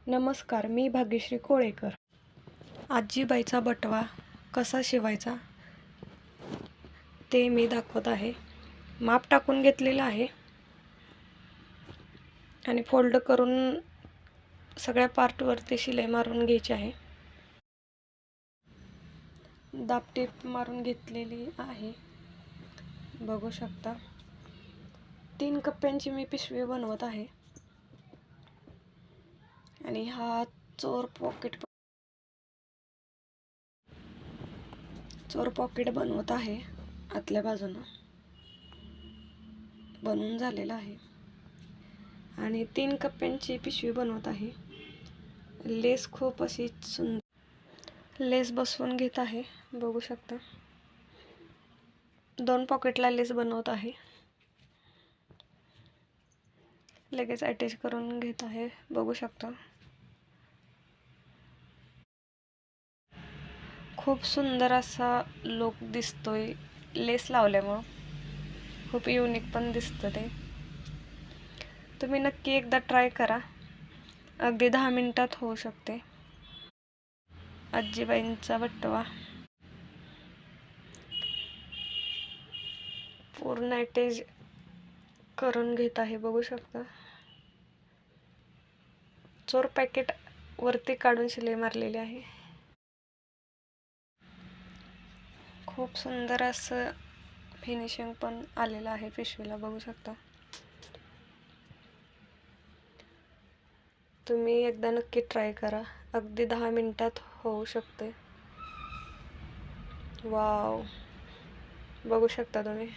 नमस्कार, मी भाग्यश्री कोळेकर. आजीबाईचा बटवा कसा शिवायचा ते मी दाखवत आहे. माप टाकून घेतलेलं आहे आणि फोल्ड करून सगळ्या पार्टवरती शिलाई मारून घ्यायची आहे. दाबटीप मारून घेतलेली आहे, बघू शकता. 3 कप्प्यांची मी पिशवी बनवत आहे आणि हा चोर पॉकेट बनवत आहे. आतल्या बाजूनं बनवून झालेला आहे आणि 3 कप्प्यांची पिशवी बनवत आहे. लेस खूप अशी सुंदर लेस बसवून घेत आहे, बघू शकता. 2 पॉकेटला लेस बनवत आहे. लगेच अटॅच करून घेत आहे, बघू शकता. खूप सुंदर असा लुक दिसतोय लेस लावल्यामुळं. खूप युनिक पण दिसतं ते. तुम्ही नक्की एकदा ट्राय करा, अगदी 10 मिनिटात होऊ शकते. आजीबाईंचा बटवा पूर्ण अटॅच करून घेत आहे, बघू शकता. चोर पॅकेट वरती काढून शिलाई मारलेली आहे. खूप सुंदर असं फिनिशिंग पण आलेलं आहे पिशवीला, बघू शकता. तुम्ही एकदा नक्की ट्राय करा, अगदी 10 मिनिटात होऊ शकते. वाव, बघू शकता तुम्ही.